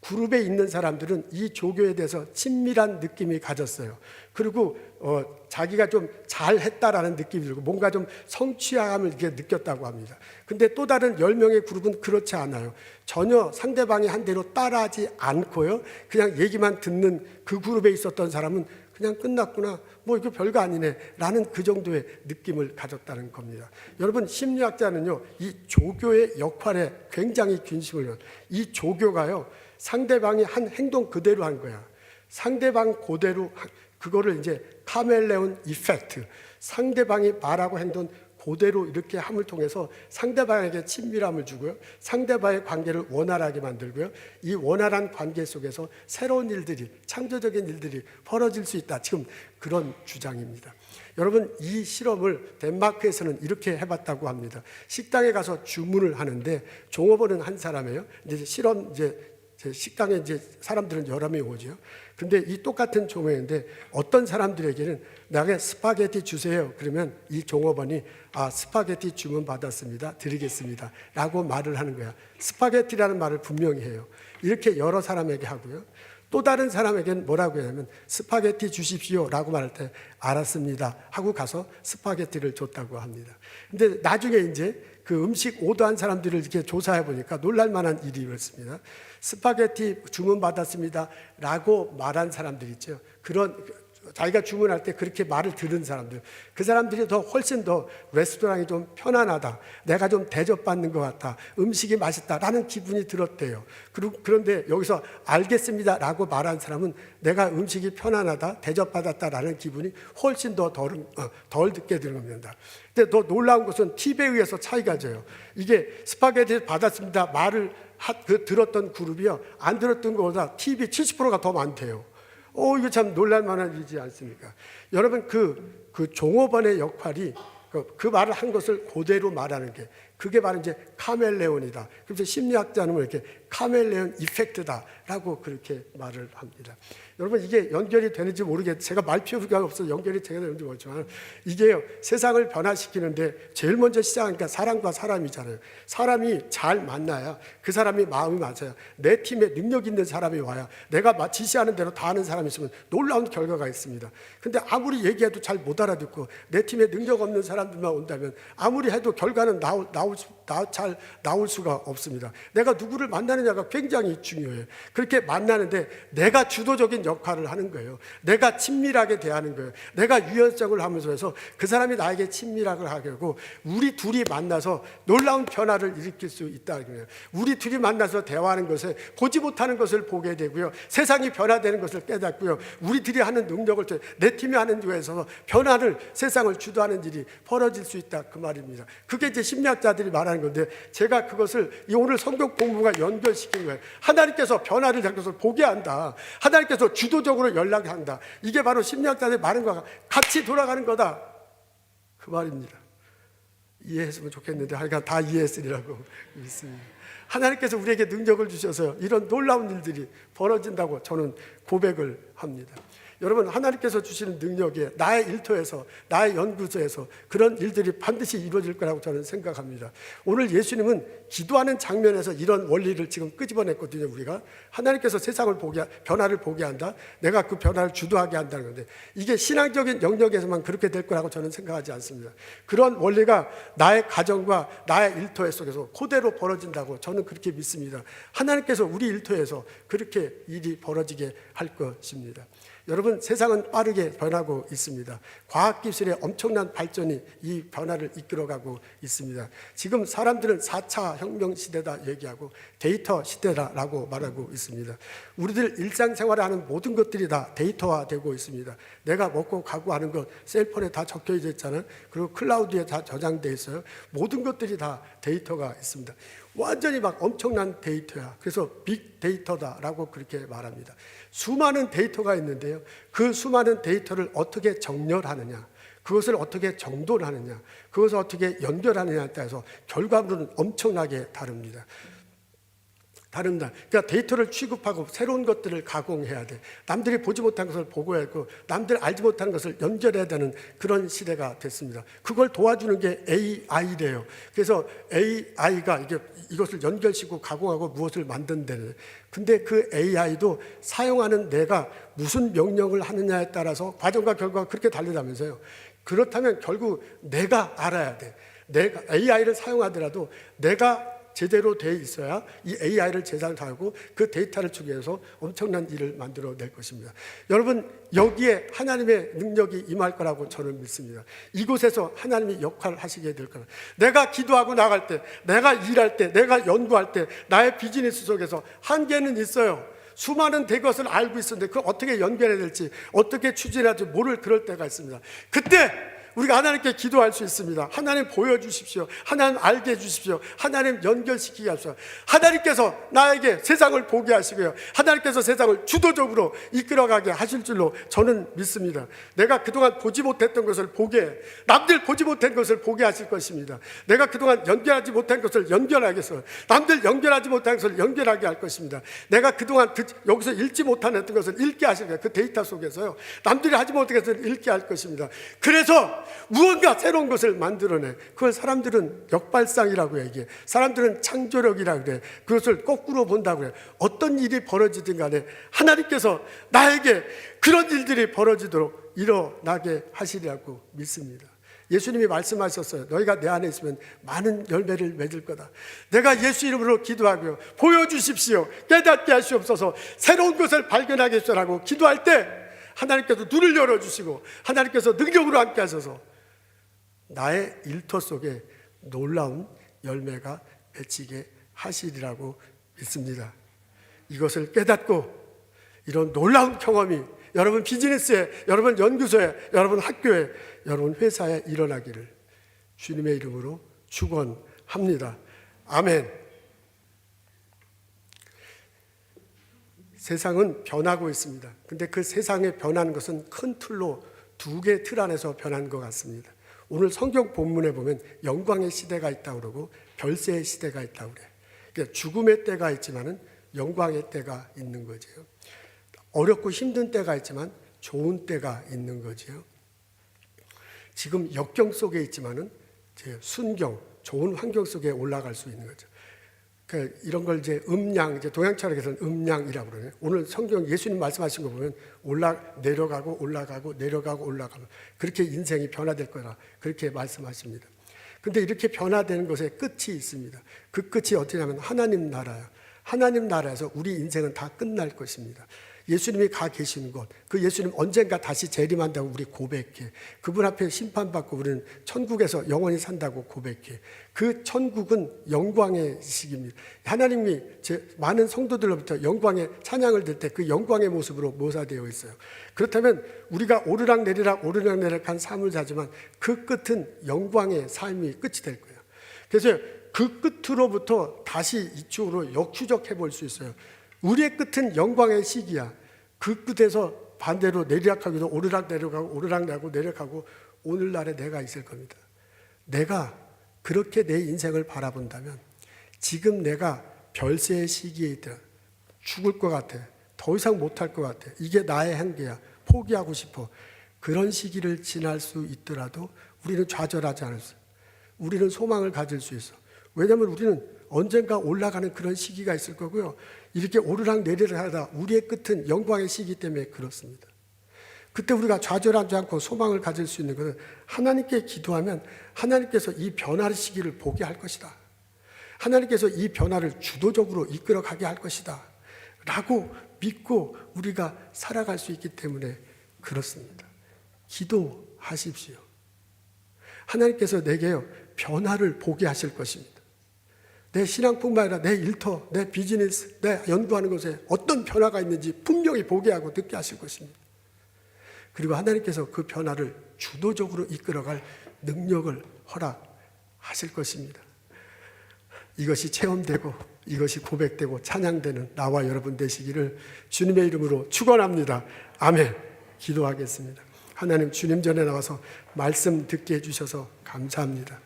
그룹에 있는 사람들은 이 조교에 대해서 친밀한 느낌이 가졌어요. 그리고 자기가 좀 잘했다라는 느낌이 들고 뭔가 좀 성취감을 이렇게 느꼈다고 합니다. 근데 또 다른 10명의 그룹은 그렇지 않아요. 전혀 상대방이 한 대로 따라하지 않고요, 그냥 얘기만 듣는 그 그룹에 있었던 사람은 그냥 끝났구나, 뭐 이거 별거 아니네 라는 그 정도의 느낌을 가졌다는 겁니다. 여러분, 심리학자는요, 이 조교의 역할에 굉장히 관심을 해요. 이 조교가요, 상대방이 한 행동 그대로 한 거야. 상대방 그대로, 그거를 이제 카멜레온 이펙트, 상대방이 말하고 행동 그대로 이렇게 함을 통해서 상대방에게 친밀함을 주고요, 상대방의 관계를 원활하게 만들고요, 이 원활한 관계 속에서 새로운 일들이, 창조적인 일들이 벌어질 수 있다, 지금 그런 주장입니다. 여러분, 이 실험을 덴마크에서는 이렇게 해봤다고 합니다. 식당에 가서 주문을 하는데 종업원은 한 사람이에요. 이제 제 식당에 이제 사람들은 여러 명이 오죠. 근데 이 똑같은 종업원인데 어떤 사람들에게는 나에게 스파게티 주세요. 그러면 이 종업원이 스파게티 주문 받았습니다. 드리겠습니다. 라고 말을 하는 거야. 스파게티라는 말을 분명히 해요. 이렇게 여러 사람에게 하고요. 또 다른 사람에게는 뭐라고 하냐면 스파게티 주십시오 라고 말할 때 알았습니다 하고 가서 스파게티를 줬다고 합니다. 근데 나중에 이제 그 음식 오더한 사람들을 이렇게 조사해 보니까 놀랄만한 일이 있었습니다. 스파게티 주문 받았습니다 라고 말한 사람들 있죠. 그런 자기가 주문할 때 그렇게 말을 들은 사람들, 그 사람들이 훨씬 더 레스토랑이 좀 편안하다, 내가 좀 대접받는 것 같다, 음식이 맛있다라는 기분이 들었대요. 그런데 여기서 알겠습니다 라고 말한 사람은 내가 음식이 편안하다, 대접받았다라는 기분이 훨씬 더 덜 듣게 되는 겁니다. 근데 더 놀라운 것은 팁에 의해서 차이가 져요. 이게 스파게티 받았습니다 말을 들었던 그룹이요, 안 들었던 것보다 팁이 70%가 더 많대요. 이거 참 놀랄만한 일이지 않습니까? 여러분 그 종업원의 역할이 그 말을 한 것을 그대로 말하는 게 그게 바로 이제 카멜레온이다. 그래서 심리학자는 이렇게 카멜레온 이펙트다라고 그렇게 말을 합니다. 여러분 이게 연결이 되는지 모르겠어요. 제가 말 필요가 없어서 연결이 제가 되는지 모르지만 이게요 세상을 변화시키는데 제일 먼저 시작하니까 사람과 사람이잖아요. 사람이 잘 만나야 그 사람이 마음이 맞아요. 내 팀에 능력 있는 사람이 와야 내가 지시하는 대로 다 하는 사람이 있으면 놀라운 결과가 있습니다. 근데 아무리 얘기해도 잘 못 알아듣고 내 팀에 능력 없는 사람들만 온다면 아무리 해도 결과는 잘 나올 수가 없습니다. 내가 누구를 만나느냐가 굉장히 중요해요. 그렇게 만나는데 내가 주도적인 역할을 하는 거예요. 내가 친밀하게 대하는 거예요. 내가 유연성을 하면서 해서 그 사람이 나에게 친밀하게 하고 우리 둘이 만나서 놀라운 변화를 일으킬 수 있다는 거예요. 우리 둘이 만나서 대화하는 것에 보지 못하는 것을 보게 되고요. 세상이 변화되는 것을 깨닫고요. 우리들이 하는 능력을 통해 내 팀이 하는 데에서 변화를 세상을 주도하는 일이 벌어질 수 있다 그 말입니다. 그게 이제 심리학자들이 말하는 건데 제가 그것을 오늘 성경 공부가 연결시킨 거예요. 하나님께서 변화를 할 것을 보게 한다. 하나님께서 주도적으로 연락한다. 이게 바로 심리학자들이 말하는 것과 같이 돌아가는 거다 그 말입니다. 이해했으면 좋겠는데 하여간 다 이해했으리라고 믿습니다. 하나님께서 우리에게 능력을 주셔서 이런 놀라운 일들이 벌어진다고 저는 고백을 합니다. 여러분 하나님께서 주시는 능력에 나의 일터에서 나의 연구소에서 그런 일들이 반드시 이루어질 거라고 저는 생각합니다. 오늘 예수님은 기도하는 장면에서 이런 원리를 지금 끄집어냈거든요. 우리가 하나님께서 세상을 변화를 보게 한다, 내가 그 변화를 주도하게 한다는 건데 이게 신앙적인 영역에서만 그렇게 될 거라고 저는 생각하지 않습니다. 그런 원리가 나의 가정과 나의 일터 속에서 그대로 벌어진다고 저는 그렇게 믿습니다. 하나님께서 우리 일터에서 그렇게 일이 벌어지게 할 것입니다. 여러분 세상은 빠르게 변하고 있습니다. 과학기술의 엄청난 발전이 이 변화를 이끌어가고 있습니다. 지금 사람들은 4차 혁명 시대다 얘기하고 데이터 시대라고 말하고 있습니다. 우리들 일상생활에 하는 모든 것들이 다 데이터화되고 있습니다. 내가 먹고 가고 하는 것 셀폰에 다 적혀져 있잖아요. 그리고 클라우드에 다 저장돼 있어요. 모든 것들이 다 데이터가 있습니다. 완전히 막 엄청난 데이터야. 그래서 빅데이터다라고 그렇게 말합니다. 수많은 데이터가 있는데요. 그 수많은 데이터를 어떻게 정렬하느냐, 그것을 어떻게 정돈하느냐, 그것을 어떻게 연결하느냐에 따라서 결과물은 엄청나게 다릅니다. 그러니까 데이터를 취급하고 새로운 것들을 가공해야 돼. 남들이 보지 못한 것을 보고해야 하고 남들 알지 못하는 것을 연결해야 되는 그런 시대가 됐습니다. 그걸 도와주는 게 AI래요. 그래서 AI가 이것을 연결시키고 가공하고 무엇을 만든다는. 근데 그 AI도 사용하는 내가 무슨 명령을 하느냐에 따라서 과정과 결과가 그렇게 다르다면서요. 그렇다면 결국 내가 알아야 돼. 내가 AI를 사용하더라도 내가 제대로 돼 있어야 이 AI를 제작하고 그 데이터를 추구해서 엄청난 일을 만들어낼 것입니다. 여러분 여기에 하나님의 능력이 임할 거라고 저는 믿습니다. 이곳에서 하나님이 역할을 하시게 될 거예요. 내가 기도하고 나갈 때, 내가 일할 때, 내가 연구할 때 나의 비즈니스 속에서 한계는 있어요. 수많은 것을 알고 있었는데 그걸 어떻게 연결해야 될지 어떻게 추진해야 될지 모를 그럴 때가 있습니다. 그때 우리가 하나님께 기도할 수 있습니다. 하나님 보여주십시오. 하나님 알게 해주십시오. 하나님 연결시키게 하십시오. 하나님께서 나에게 세상을 보게 하시고요, 하나님께서 세상을 주도적으로 이끌어가게 하실 줄로 저는 믿습니다. 내가 그동안 보지 못했던 것을 보게, 남들 보지 못한 것을 보게 하실 것입니다. 내가 그동안 연결하지 못한 것을 연결하게 해서 남들 연결하지 못한 것을 연결하게 할 것입니다. 내가 그동안 여기서 읽지 못한 것을 읽게 하실 거예요. 그 데이터 속에서요, 남들이 하지 못한 것을 읽게 할 것입니다. 그래서 무언가 새로운 것을 만들어내. 그걸 사람들은 역발상이라고 얘기해. 사람들은 창조력이라고 그래. 그것을 거꾸로 본다고 그래. 어떤 일이 벌어지든 간에 하나님께서 나에게 그런 일들이 벌어지도록 일어나게 하시리라고 믿습니다. 예수님이 말씀하셨어요. 너희가 내 안에 있으면 많은 열매를 맺을 거다. 내가 예수 이름으로 기도하고요, 보여주십시오, 깨닫게 하시옵소서, 새로운 것을 발견하게 해주라고 기도할 때 하나님께서 눈을 열어주시고 하나님께서 능력으로 함께 하셔서 나의 일터 속에 놀라운 열매가 맺히게 하시리라고 믿습니다. 이것을 깨닫고 이런 놀라운 경험이 여러분 비즈니스에, 여러분 연구소에, 여러분 학교에, 여러분 회사에 일어나기를 주님의 이름으로 축원합니다. 아멘. 세상은 변하고 있습니다. 근데 그 세상에 변하는 것은 큰 틀로 두 개 틀 안에서 변한 것 같습니다. 오늘 성경 본문에 보면 영광의 시대가 있다고 그러고 별세의 시대가 있다고 그래요. 그러니까 죽음의 때가 있지만은 영광의 때가 있는 거죠. 어렵고 힘든 때가 있지만 좋은 때가 있는 거죠. 지금 역경 속에 있지만은 순경, 좋은 환경 속에 올라갈 수 있는 거죠. 그러니까 이런 걸 이제 음양, 이제 동양 철학에서는 음양이라고 그러네요. 오늘 성경 예수님 말씀하신 거 보면 내려가고 올라가고 내려가고 올라가고 그렇게 인생이 변화될 거라 그렇게 말씀하십니다. 근데 이렇게 변화되는 것에 끝이 있습니다. 그 끝이 어떻게 하면 하나님 나라예요. 하나님 나라에서 우리 인생은 다 끝날 것입니다. 예수님이 가 계시는 곳, 그 예수님 언젠가 다시 재림한다고 우리 고백해. 그분 앞에 심판받고 우리는 천국에서 영원히 산다고 고백해. 그 천국은 영광의 시기입니다. 하나님이 많은 성도들로부터 영광의 찬양을 들 때 그 영광의 모습으로 묘사되어 있어요. 그렇다면 우리가 오르락내리락 오르락내리락한 삶을 사지만 그 끝은 영광의 삶이 끝이 될 거예요. 그래서 그 끝으로부터 다시 이쪽으로 역추적해 볼 수 있어요. 우리의 끝은 영광의 시기야. 그 끝에서 반대로 내리락하기도 오르락 내려가고 오르락 내고 내려가고 오늘날에 내가 있을 겁니다. 내가 그렇게 내 인생을 바라본다면 지금 내가 별세의 시기에 있다. 죽을 것 같아. 더 이상 못할 것 같아. 이게 나의 한계야. 포기하고 싶어. 그런 시기를 지날 수 있더라도 우리는 좌절하지 않을 수 있어. 우리는 소망을 가질 수 있어. 왜냐하면 우리는 언젠가 올라가는 그런 시기가 있을 거고요. 이렇게 오르락 내리락 하다 우리의 끝은 영광의 시기 때문에 그렇습니다. 그때 우리가 좌절하지 않고 소망을 가질 수 있는 것은 하나님께 기도하면 하나님께서 이 변화의 시기를 보게 할 것이다. 하나님께서 이 변화를 주도적으로 이끌어가게 할 것이다. 라고 믿고 우리가 살아갈 수 있기 때문에 그렇습니다. 기도하십시오. 하나님께서 내게요 변화를 보게 하실 것입니다. 내 신앙뿐만 아니라 내 일터, 내 비즈니스, 내 연구하는 것에 어떤 변화가 있는지 분명히 보게 하고 듣게 하실 것입니다. 그리고 하나님께서 그 변화를 주도적으로 이끌어갈 능력을 허락하실 것입니다. 이것이 체험되고 이것이 고백되고 찬양되는 나와 여러분 되시기를 주님의 이름으로 축원합니다. 아멘. 기도하겠습니다. 하나님, 주님 전에 나와서 말씀 듣게 해주셔서 감사합니다.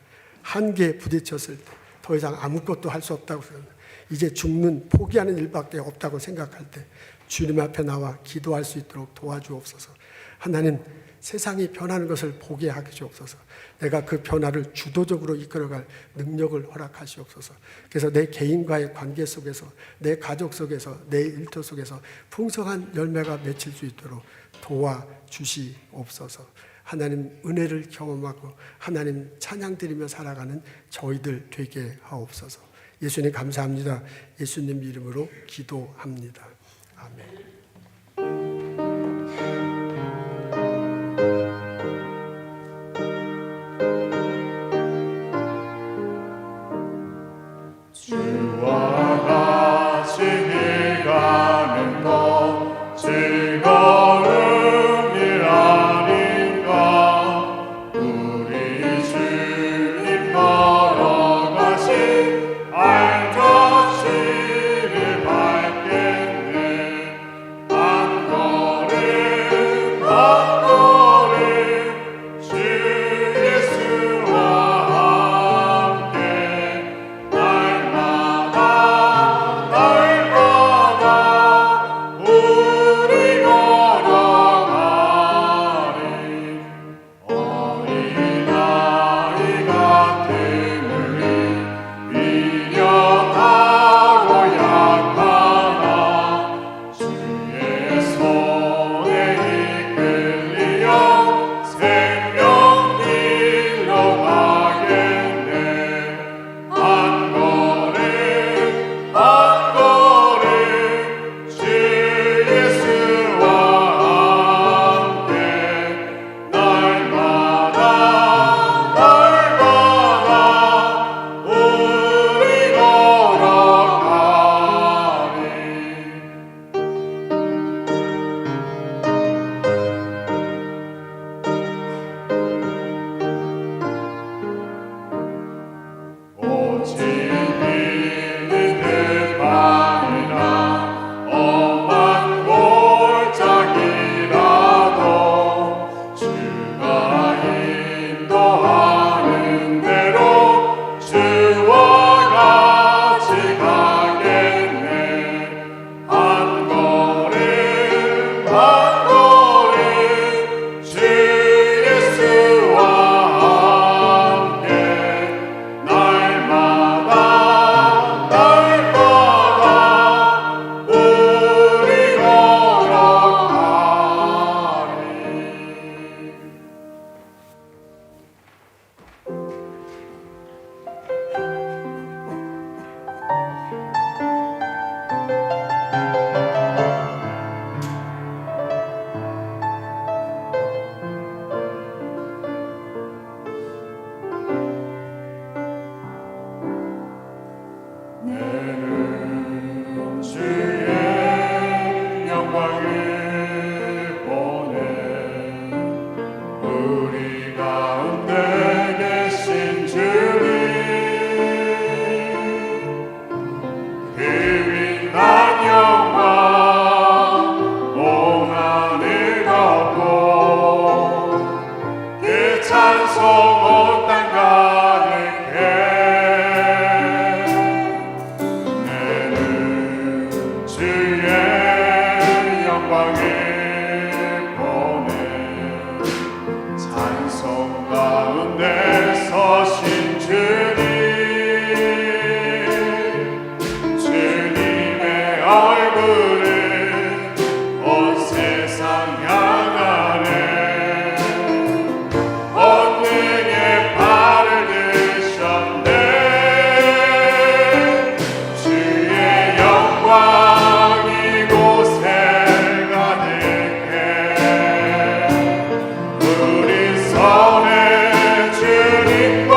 한계에 부딪혔을 때 더 이상 아무것도 할 수 없다고 생각합니다. 이제 죽는, 포기하는 일밖에 없다고 생각할 때 주님 앞에 나와 기도할 수 있도록 도와주옵소서. 하나님, 세상이 변하는 것을 보게 하게 주옵소서. 내가 그 변화를 주도적으로 이끌어갈 능력을 허락하시옵소서. 그래서 내 개인과의 관계 속에서, 내 가족 속에서, 내 일터 속에서 풍성한 열매가 맺힐 수 있도록 도와주시옵소서. 하나님 은혜를 경험하고 하나님 찬양 드리며 살아가는 저희들 되게 하옵소서. 예수님 감사합니다. 예수님 이름으로 기도합니다. 아멘. 즐거운 일 아닌가. 주의 영광을 보내 찬송 가운데 서신 주님 주님의 얼굴을 온 세상 향하네 권능의 발을 드셨네 주의 영광 이곳에 가득해 우리 선에 주님과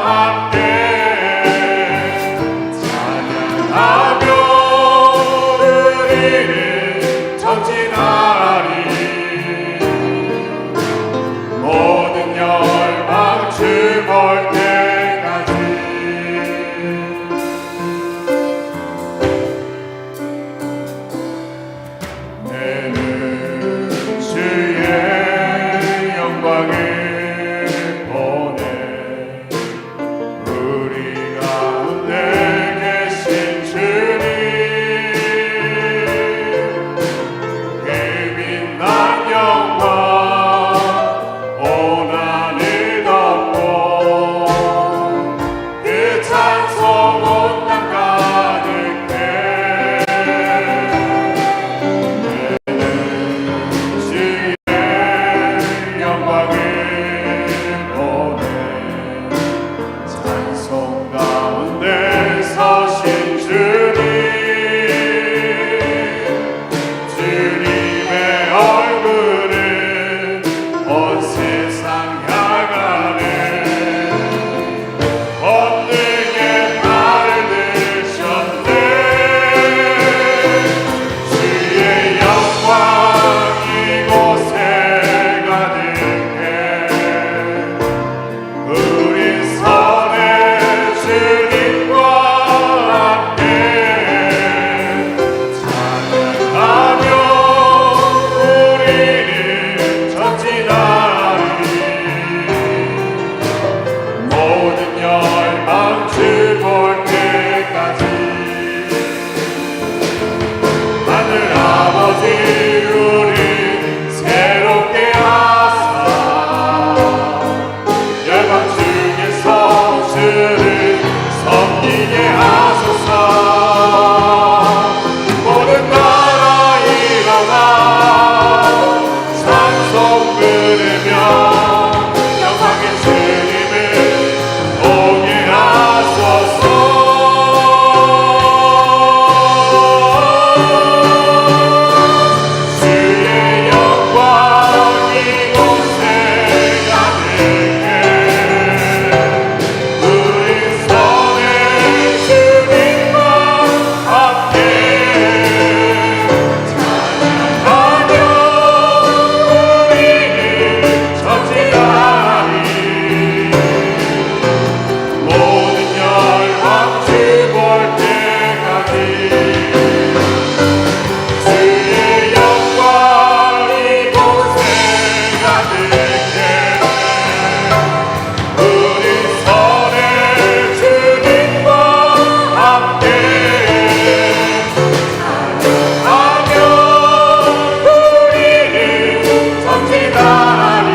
함께 찬양하며 우리를 전진하리 모든 열방 주 볼 때까지 내는 주의 영광을 보내 우리 가운데 계신 주님 그 빛난 영광 온 하늘 덮고 그 찬송 온 땅 가득해 주의 영광을 보내 찬송 가운데 서신 주님 주님의 얼굴을 온 세상 향하네 권능의 발을 드셨네 주의 영광 이곳에 가득해 우리 선에 주님과 함께 찬양하며 우리를 전진하리 모든 열방 주 볼 때까지 하늘 아버지 우리 새롭게 하사 열방 중에서 주를 섬기게 하소서 모든 나라 일어나 찬송 부르며 영광의 주님을 오게 하소서 주의 영광 이곳에 가득해 우리 선에 주님과 함께 찬양하며 우리를 전진하리 모든 열방 주 볼 때까지 주의 영광 이곳에 가득해 우리 선에 주님과 함께 찬양하며 우리를 전진하리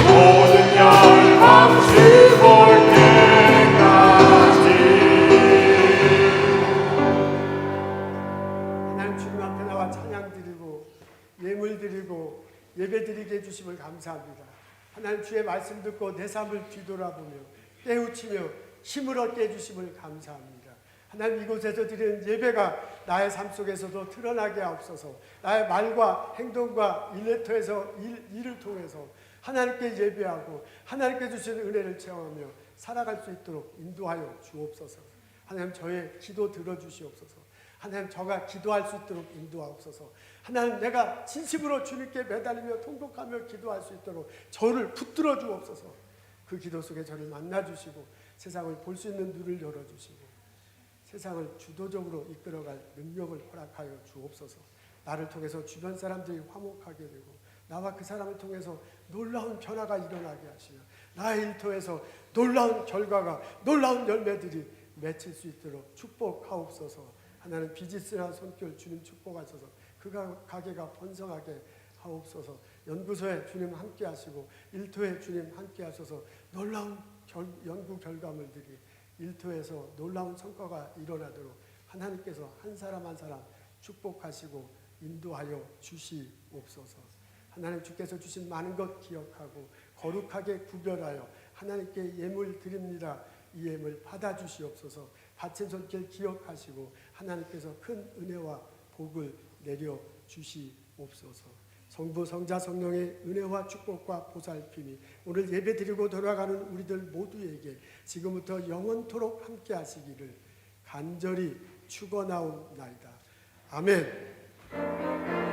모든 열방 주 볼 때까지 하나님 주님 앞에 나와 찬양 드리고 예물 드리고 예배 드리게 해주심을 감사합니다. 하나님 주의 말씀 듣고 내 삶을 뒤돌아보며 깨우치며 힘을 얻게 해주심을 감사합니다. 하나님 이곳에서 드리는 예배가 나의 삶 속에서도 드러나게 하옵소서. 나의 말과 행동과 일터에서 일을 통해서 하나님께 예배하고 하나님께 주신 은혜를 체험하며 살아갈 수 있도록 인도하여 주옵소서. 하나님 저의 기도 들어주시옵소서. 하나님 저가 기도할 수 있도록 인도하옵소서. 하나님 내가 진심으로 주님께 매달리며 통곡하며 기도할 수 있도록 저를 붙들어 주옵소서. 그 기도 속에 저를 만나주시고 세상을 볼 수 있는 눈을 열어주시고 세상을 주도적으로 이끌어갈 능력을 허락하여 주옵소서. 나를 통해서 주변 사람들이 화목하게 되고 나와 그 사람을 통해서 놀라운 변화가 일어나게 하시며 나의 일터에서 놀라운 결과가 놀라운 열매들이 맺힐 수 있도록 축복하옵소서. 하나님 비즈니스나 손길 주님 축복하소서. 그 가게가 번성하게 하옵소서. 연구소에 주님 함께 하시고 일터에 주님 함께 하셔서 놀라운 연구 결과물들이 일터에서 놀라운 성과가 일어나도록 하나님께서 한 사람 한 사람 축복하시고 인도하여 주시옵소서. 하나님 주께서 주신 많은 것 기억하고 거룩하게 구별하여 하나님께 예물 드립니다. 이 예물 받아주시옵소서. 바친 손길 기억하시고 하나님께서 큰 은혜와 복을 내려 주시옵소서. 성부 성자 성령의 은혜와 축복과 보살핌이 오늘 예배드리고 돌아가는 우리들 모두에게 지금부터 영원토록 함께 하시기를 간절히 축원하옵나이다. 아멘.